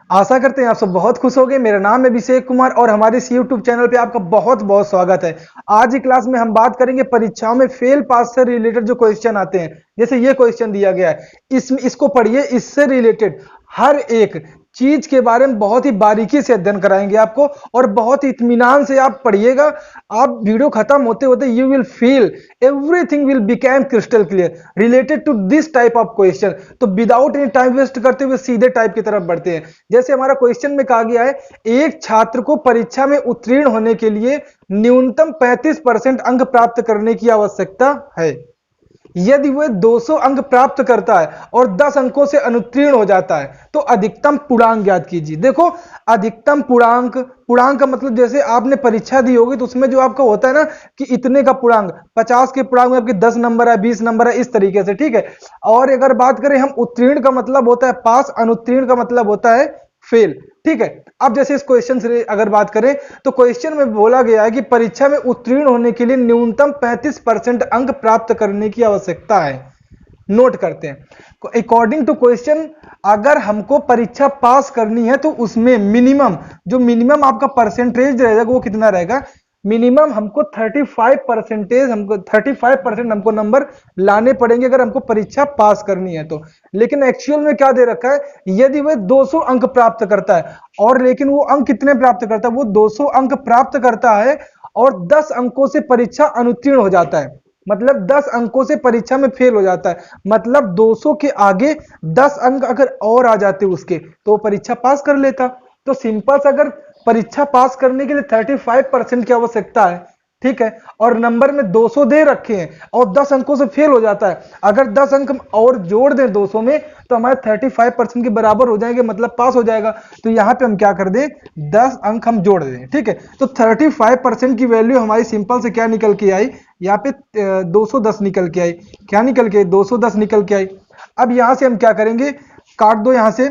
आशा करते हैं आप सब बहुत खुश होंगे। मेरा नाम है अभिषेक कुमार और हमारे इस यूट्यूब चैनल पे आपका बहुत बहुत स्वागत है। आज की क्लास में हम बात करेंगे परीक्षाओं में फेल पास से रिलेटेड जो क्वेश्चन आते हैं। जैसे ये क्वेश्चन दिया गया है, इसको पढ़िए। इससे रिलेटेड हर एक चीज के बारे में बहुत ही बारीकी से अध्ययन कराएंगे आपको और बहुत ही इत्मीनान से आप पढ़िएगा। आप वीडियो खत्म होते होते you will feel everything will become crystal clear related to this type of question. तो विदाउट एनी टाइम वेस्ट करते हुए सीधे टाइप की तरफ बढ़ते हैं। जैसे हमारा क्वेश्चन में कहा गया है, एक छात्र को परीक्षा में उत्तीर्ण होने के लिए न्यूनतम 35% अंक प्राप्त करने की आवश्यकता है। यदि वह 200 अंक प्राप्त करता है और 10 अंकों से अनुत्तीर्ण हो जाता है तो अधिकतम पूर्णांक ज्ञात कीजिए। देखो, अधिकतम पूर्णांक, पूर्णांक का मतलब जैसे आपने परीक्षा दी होगी तो उसमें जो आपका होता है ना कि इतने का पूर्णांक, 50 के पूर्णांक में आपके 10 नंबर है, 20 नंबर है, इस तरीके से, ठीक है। और अगर बात करें हम उत्तीर्ण का मतलब होता है पास, अनुत्तीर्ण का मतलब होता है फेल, ठीक है। अब जैसे इस क्वेश्चन से अगर बात करें तो क्वेश्चन में बोला गया है कि परीक्षा में उत्तीर्ण होने के लिए न्यूनतम 35% अंक प्राप्त करने की आवश्यकता है। नोट करते हैं, अकॉर्डिंग टू क्वेश्चन अगर हमको परीक्षा पास करनी है तो उसमें मिनिमम, जो मिनिमम आपका परसेंटेज रहेगा वो कितना रहेगा? मिनिमम हमको 35%, हमको 35% हमको नंबर लाने पड़ेंगे अगर हमको परीक्षा पास करनी है तो। लेकिन एक्चुअल में क्या दे रखा है, यदि वह 200 अंक प्राप्त करता है और लेकिन वो अंक कितने प्राप्त करता है, वो 200 अंक प्राप्त करता है और 10 अंकों से परीक्षा अनुत्तीर्ण हो जाता है, मतलब 10 अंकों से परीक्षा में फेल हो जाता है, मतलब 200 के आगे 10 अंक अगर और आ जाते उसके तो वो परीक्षा पास कर लेता। तो सिंपल से अगर परीक्षा पास करने के लिए 35% की आवश्यकता है, ठीक है, और नंबर में 200 दे रखे हैं और 10 अंकों से फेल हो जाता है, अगर 10 अंक हम और जोड़ दें 200 में तो हमारे 35% के बराबर हो जाएंगे, मतलब पास हो जाएगा। तो यहां पे हम क्या कर दें, 10 अंक हम जोड़ दें, ठीक है। तो 35% की वैल्यू हमारी सिंपल से क्या निकल के आई, यहाँ पे 210 निकल के आई। क्या निकल के? 210 निकल के आई। अब यहां से हम क्या करेंगे, काट दो, यहां से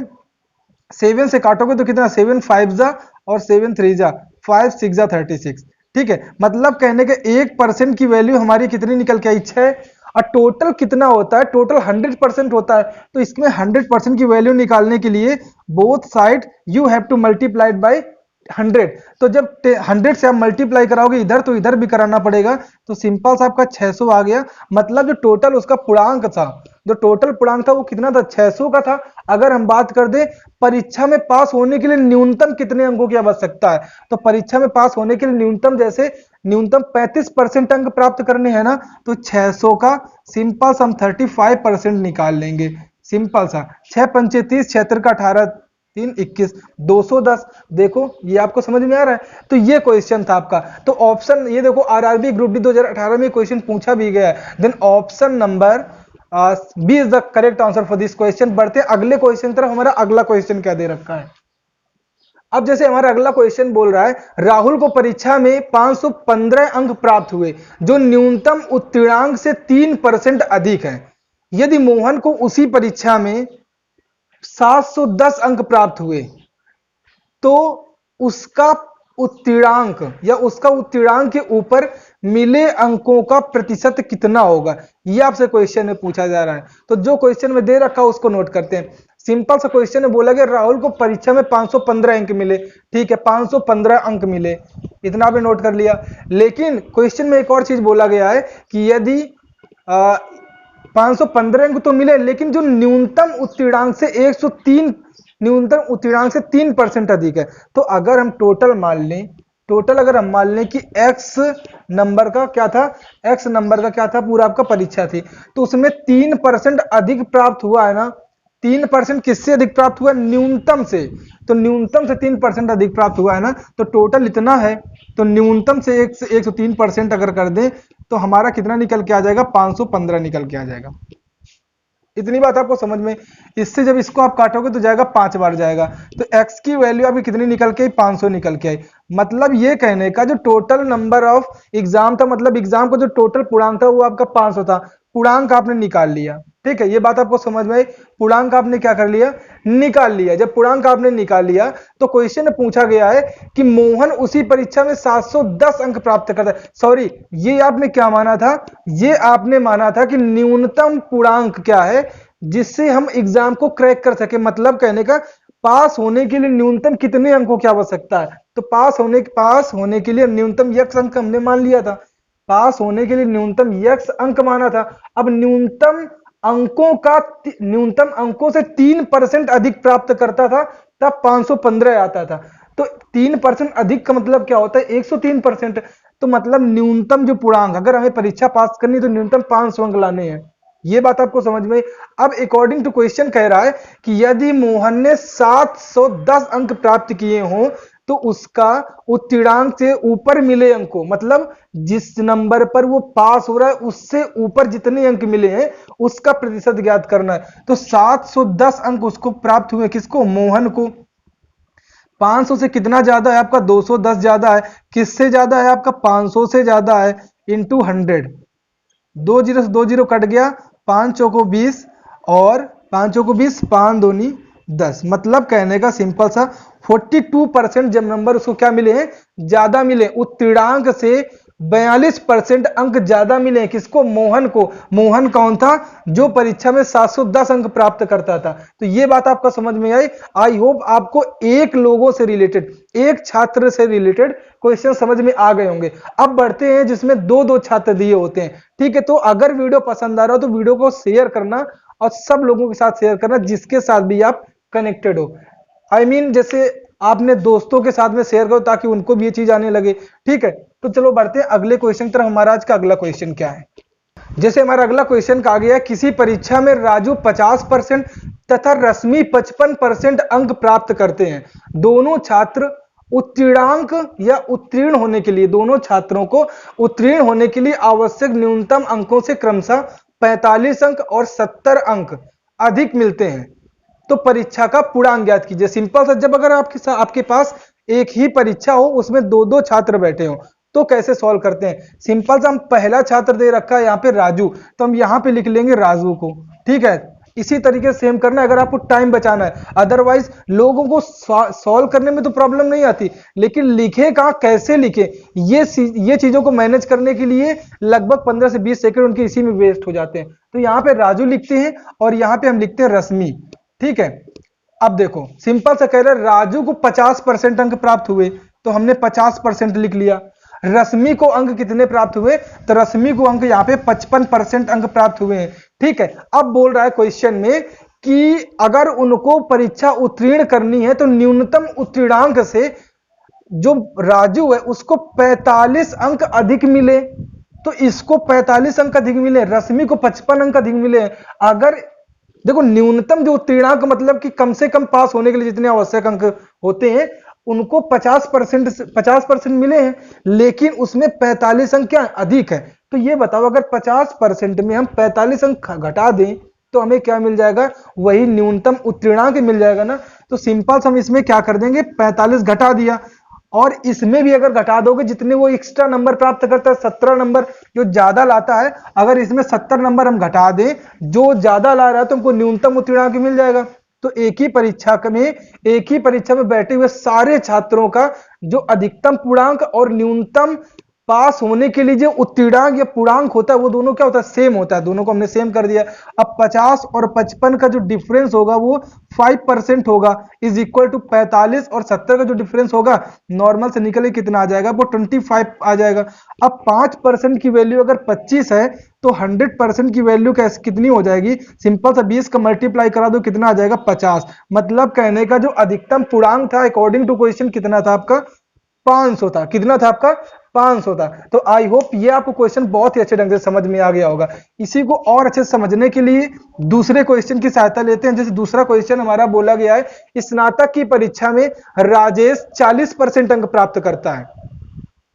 7 से काटोगे तो कितना, 7 5 जा और 7 3 जा, 5 6 जा 36, ठीक है। मतलब कहने के 1% की वैल्यू हमारी कितनी निकल के आई, 6। और टोटल कितना होता है, टोटल 100% होता है। तो इसमें 100% की वैल्यू निकालने के लिए both side you have two multiplied by 100। तो जब 100 से आप मल्टीप्लाई कराओगे इधर तो इधर भी कराना पड़ेगा, तो सिंपल सा आपका 600 आ गया। मतलब जो टोटल उसका पूर्णांक था, जो टोटल पूर्णांक था वो कितना था, 600 का था। अगर हम बात कर दे परीक्षा में पास होने के लिए न्यूनतम कितने अंकों की आवश्यकता है, तो परीक्षा में पास होने के लिए न्यूनतम, जैसे न्यूनतम 35% अंक प्राप्त करने हैं ना, तो 600 का सिंपल सा हम 35% निकाल लेंगे। सिंपल सा 6 पंचे 30, 76 का 18, 3 21, 210। देखो ये आपको समझ में आ रहा है। तो ये क्वेश्चन था आपका। तो ऑप्शन ये देखो, आरआरबी ग्रुप डी 2018 में क्वेश्चन पूछा भी गया है। Then option number B is the correct answer for this question. बढ़ते अगले क्वेश्चन तरफ। हमारा अगला क्वेश्चन क्या दे रखा है, अब जैसे हमारा अगला क्वेश्चन बोल रहा है, राहुल को परीक्षा में 515 अंक प्राप्त हुए जो न्यूनतम उत्तीर्णांक से 3% अधिक है। यदि मोहन को उसी परीक्षा में 710 अंक प्राप्त हुए तो उसका उत्तीर्णांक या उसका उत्तीर्णांक के ऊपर मिले अंकों का प्रतिशत कितना होगा, ये आपसे क्वेश्चन में पूछा जा रहा है। तो जो क्वेश्चन में दे रखा है उसको नोट करते हैं। सिंपल सा क्वेश्चन में बोला गया राहुल को परीक्षा में 515 अंक मिले, ठीक है, 515 अंक मिले, इतना भी नोट कर लिया। लेकिन क्वेश्चन में एक और चीज बोला गया है कि यदि 515 अंक तो मिले लेकिन जो न्यूनतम उत्तीर्णांक से 103, न्यूनतम उत्तीर्णांक से 3% अधिक है। तो अगर हम टोटल मान लें, टोटल अगर हम मान लें कि x नंबर का क्या था, x नंबर का क्या था, पूरा आपका परीक्षा थी, तो उसमें 3% अधिक प्राप्त हुआ है ना। 3% किससे अधिक प्राप्त हुआ, न्यूनतम से। तो न्यूनतम से 3% अधिक प्राप्त हुआ है ना, तो टोटल इतना है। तो न्यूनतम से 103% अगर कर दें तो हमारा कितना निकल के आ जाएगा, 515 निकल के आ जाएगा। इतनी बात आपको समझ में। इससे जब इसको आप काटोगे तो जाएगा 5 बार जाएगा, तो x की वैल्यू अभी कितनी निकल के आई, 500 निकल के आई। मतलब ये कहने का जो टोटल नंबर ऑफ एग्जाम था, मतलब एग्जाम का जो टोटल पूर्णांक था वो आपका 500 था। पूर्णांक आपने निकाल लिया, ठीक है, ये बात आपको समझ में आई। पूर्णांक आपने क्या कर लिया, निकाल लिया। जब पूर्णांक आपने निकाल लिया तो क्वेश्चन में पूछा गया है कि मोहन उसी परीक्षा में 710 अंक प्राप्त करता है। सॉरी, ये आपने क्या माना था, ये आपने माना था कि न्यूनतम पूर्णांक क्या है जिससे हम एग्जाम को क्रैक कर सके। मतलब कहने का पास होने के लिए न्यूनतम कितने अंकों की आवश्यकता है? तो पास होने के लिए न्यूनतम यक्स अंक हमने मान लिया था, पास होने के लिए न्यूनतम यक्स अंक माना था। अब न्यूनतम अंकों से 3% अधिक प्राप्त करता था तब 515 आता था। तो 3% अधिक का मतलब क्या होता है? 103%। तो मतलब न्यूनतम जो पूर्णांक, अगर हमें परीक्षा पास करनी तो न्यूनतम 500 अंक लाने हैं। ये बात आपको समझ में। अब अकॉर्डिंग टू क्वेश्चन कह रहा है कि यदि मोहन ने 710 अंक प्राप्त किए हों तो उसका उत्तीर्णांक से ऊपर मिले अंकों, मतलब जिस नंबर पर वो पास हो रहा है उससे ऊपर जितने अंक मिले हैं उसका प्रतिशत ज्ञात करना है। तो 710 अंक उसको प्राप्त हुए, किसको? मोहन को। 500 से कितना ज्यादा है आपका? 210 ज्यादा है। किससे ज्यादा है आपका? 500 से ज्यादा है। इंटू 100, 2 जीरो से 2 जीरो कट गया, 5 चौको 20 और 5 चौको 20, 5 दूनी 10। मतलब कहने का सिंपल सा 42% जब नंबर उसको क्या मिले हैं? ज्यादा मिले। उत्तीर्णांक से 42% अंक ज्यादा मिले हैं। किसको? मोहन को। मोहन कौन था? जो परीक्षा में 710 अंक प्राप्त करता था। तो ये बात आपका समझ में आई। आई होप आपको एक लोगों से रिलेटेड, एक छात्र से रिलेटेड क्वेश्चन समझ में आ गए होंगे। अब बढ़ते हैं जिसमें दो दो छात्र दिए होते हैं। ठीक है, तो अगर वीडियो पसंद आ रहा हो तो वीडियो को शेयर करना और सब लोगों के साथ शेयर करना जिसके साथ भी आप कनेक्टेड हो। जैसे आपने दोस्तों के साथ में शेयर करो ताकि उनको भी ये चीज आने लगे। ठीक है, तो चलो बढ़ते हैं अगले क्वेश्चन की तरफ। हमारा आज का अगला क्वेश्चन क्या है? जैसे हमारा अगला क्वेश्चन कहा गया है, किसी परीक्षा में राजू 50% तथा रश्मि 55% अंक प्राप्त करते हैं। दोनों छात्र उत्तीर्णांक या उत्तीर्ण होने के लिए, दोनों छात्रों को उत्तीर्ण होने के लिए आवश्यक न्यूनतम अंकों से क्रमशः 45 अंक और 70 अंक अधिक मिलते हैं। तो परीक्षा का पूर्णांक ज्ञात कीजिए। सिंपल सा, जब अगर आपके पास एक ही परीक्षा हो, उसमें दो दो छात्र बैठे हो, तो कैसे सॉल्व करते हैं? सिंपल सा, हम पहला छात्र दे रखा है यहाँ पे राजू, तो हम यहाँ पे लिख लेंगे राजू को। ठीक है, इसी तरीके से सेम करना है अगर आपको टाइम बचाना है। अदरवाइज लोगों को सॉल्व करने में तो प्रॉब्लम नहीं आती, लेकिन लिखे कहाँ, कैसे लिखे, ये चीजों को मैनेज करने के लिए लगभग 15 से 20 सेकंड उनके इसी में वेस्ट हो जाते हैं। तो यहाँ पे राजू लिखते हैं और यहाँ पे हम लिखते हैं रश्मि। ठीक है, अब देखो सिंपल सा कह रहे हैं राजू को 50% अंक प्राप्त हुए, तो हमने 50% लिख लिया। रश्मि को अंक कितने प्राप्त हुए? तो रश्मि को अंक यहाँ पे 55% अंक प्राप्त हुए हैं। ठीक है, अब बोल रहा है क्वेश्चन में कि अगर उनको परीक्षा उत्तीर्ण करनी है तो न्यूनतम उत्तीर्णांक से जो राजू है उसको 45 अंक अधिक मिले। तो इसको 45 अंक अधिक मिले, रश्मि को 55 अंक अधिक मिले। अगर देखो न्यूनतम जो उत्तीर्णांक मतलब कि कम से कम पास होने के लिए जितने आवश्यक अंक होते हैं उनको 50% मिले हैं, लेकिन उसमें 45 अंक क्या अधिक है। तो ये बताओ, अगर 50% में हम 45 अंक घटा दें तो हमें क्या मिल जाएगा? वही न्यूनतम उत्तीर्णांक मिल जाएगा ना। तो सिंपल हम इसमें क्या कर देंगे? 45 घटा दिया, और इसमें भी अगर घटा दोगे जितने वो एक्स्ट्रा नंबर प्राप्त करता है, 17 नंबर जो ज्यादा लाता है, अगर इसमें 70 नंबर हम घटा दें, जो ज्यादा ला रहा है तो हमको न्यूनतम उत्तीर्णांक मिल जाएगा। तो एक ही परीक्षा में बैठे हुए सारे छात्रों का जो अधिकतम पूर्णांक और न्यूनतम पास होने के लिए जो उत्तीर्णांक या पूर्णांक होता है वो दोनों क्या होता है? सेम होता है। दोनों को हमने सेम कर दिया। अब 50 और 55 का जो डिफरेंस होगा वो 5% होगा, इज इक्वल टू 45 और 70 का जो डिफरेंस होगा नॉर्मल से निकले कितना आ जाएगा? वो 25 आ जाएगा। अब 5% की वैल्यू अगर 25 है तो 100% की वैल्यू कैसे कितनी हो जाएगी? सिंपल सा 20 का मल्टीप्लाई करा दो, कितना आ जाएगा? 50। मतलब कहने का जो अधिकतम पूर्णांक था अकॉर्डिंग टू क्वेश्चन कितना था आपका? 500 था। कितना था आपका? 500 था। तो आई होप ये आपको क्वेश्चन बहुत ही अच्छे ढंग से समझ में आ गया होगा। इसी को और अच्छे से समझने के लिए दूसरे क्वेश्चन की सहायता लेते हैं। जैसे दूसरा क्वेश्चन हमारा बोला गया है, स्नातक की परीक्षा में राजेश 40% अंक प्राप्त करता है,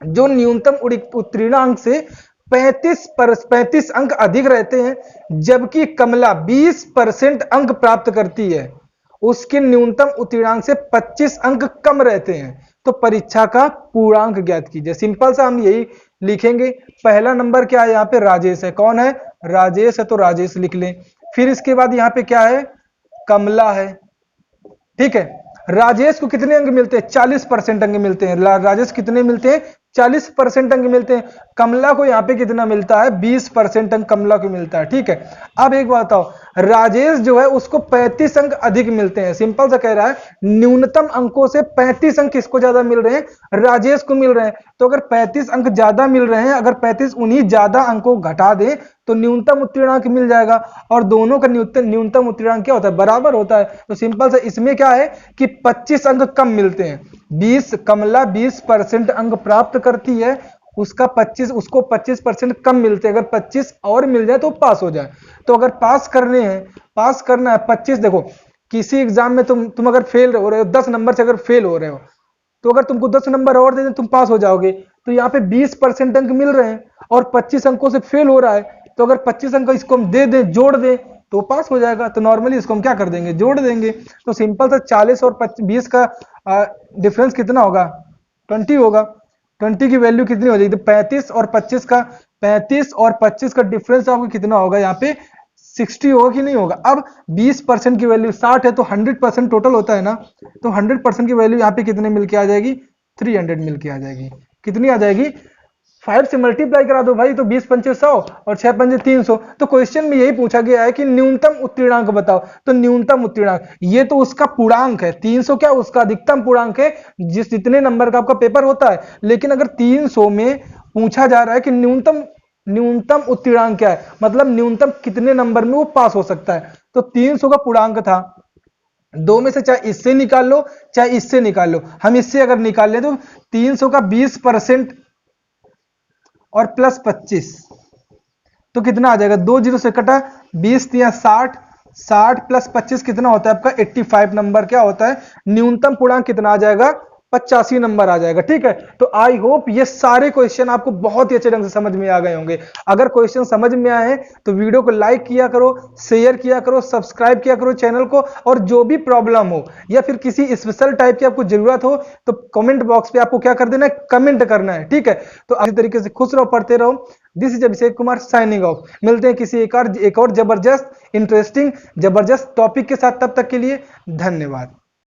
जो न्यूनतम उत्तीर्णांक से 35 अंक अधिक रहते हैं, जबकि कमला 20% अंक प्राप्त करती है, उसके न्यूनतम उत्तीर्णांक से 25 अंक कम रहते हैं। तो परीक्षा का पूर्णांक ज्ञात कीजिए। सिंपल सा हम यही लिखेंगे। पहला नंबर क्या है? यहाँ पे राजेश है। कौन है? राजेश है, तो राजेश लिख लें। फिर इसके बाद यहाँ पे क्या है? कमला है। ठीक है, राजेश को कितने अंक मिलते हैं? 40% अंक मिलते हैं। राजेश कितने मिलते हैं? 40% अंक मिलते हैं। कमला को यहाँ पे कितना मिलता है? 20% अंक कमला को मिलता है। ठीक है, अब एक बात बताओ, राजेश जो है उसको 35 अंक अधिक मिलते हैं। सिंपल सा कह रहा है, न्यूनतम अंकों से 35 अंक किसको ज्यादा मिल रहे हैं? राजेश को मिल रहे हैं। तो अगर 35 अंक ज्यादा मिल रहे हैं, अगर 35 उन्हीं ज्यादा अंकों को घटा दें तो न्यूनतम उत्तीर्णांक मिल जाएगा, और दोनों का न्यूनतम उत्तीर्णांक क्या होता है? बराबर होता है। तो सिंपल से इसमें क्या है कि 25 अंक कम मिलते हैं। 20 कमला 20% अंक प्राप्त करती है, उसको 25% कम मिलते हैं। अगर 25 और मिल जाए तो पास हो जाए। तो अगर पास करना है 25, देखो किसी एग्जाम में तुम अगर फेल हो रहे हो 10 नंबर से, अगर फेल हो रहे हो तो अगर तुमको 10 नंबर और दे दें तुम पास हो जाओगे। तो यहाँ पे 20% अंक मिल रहे हैं और 25 अंकों से फेल हो रहा है, तो अगर 25 अंक इसको हम दे दें, जोड़ दें, तो पास हो जाएगा। तो नॉर्मली इसको हम क्या कर देंगे? जोड़ देंगे। तो सिंपल सा 40 और 20 का डिफरेंस कितना होगा? 20 होगा। 20 की वैल्यू कितनी हो जाएगी? तो 35 और 25 का डिफरेंस आपको कितना होगा? यहाँ पे 60 होगा कि नहीं होगा? अब 20% की वैल्यू 60 है तो 100% टोटल होता है ना, तो 100% की वैल्यू यहाँ पे कितने मिल के आ जाएगी? 300 मिल के आ जाएगी। कितनी आ जाएगी? 5 से मल्टीप्लाई करा दो भाई, तो 20 पंचे 100 और 6 पंचे 300। तो क्वेश्चन में यही पूछा गया है कि न्यूनतम उत्तीर्णांक बताओ। तो न्यूनतम उत्तीर्णांक ये तो उसका पूर्णांक है, 300 क्या उसका अधिकतम पूर्णांक है, जितने नंबर का आपका पेपर होता है। लेकिन अगर 300 में पूछा जा रहा है कि न्यूनतम उत्तीर्णांक क्या है, मतलब न्यूनतम कितने नंबर में वो पास हो सकता है, तो 300 का पूर्णांक था। दो में से चाहे इससे निकाल लो चाहे इससे निकाल लो, हम इससे अगर निकाल ले तो 300 का 20% और प्लस 25 तो कितना आ जाएगा? 2 जीरो से कटा, 20 या 60, 60 प्लस 25 कितना होता है आपका? 85 नंबर क्या होता है? न्यूनतम पूर्णांक कितना आ जाएगा? 85 नंबर आ जाएगा। ठीक है, तो आई होप ये सारे क्वेश्चन आपको बहुत ही अच्छे ढंग से समझ में आ गए होंगे। अगर क्वेश्चन समझ में आए तो वीडियो को लाइक किया करो, शेयर किया करो, सब्सक्राइब किया करो चैनल को, और जो भी प्रॉब्लम हो या फिर किसी स्पेशल टाइप की आपको जरूरत हो तो कमेंट बॉक्स पे आपको क्या कर देना है? कमेंट करना है। ठीक है, तो अच्छी तरीके से खुश रहो, पढ़ते रहो। This is Abhishek Kumar signing off. मिलते हैं किसी एक और जबरदस्त इंटरेस्टिंग जबरदस्त टॉपिक के साथ, तब तक के लिए धन्यवाद।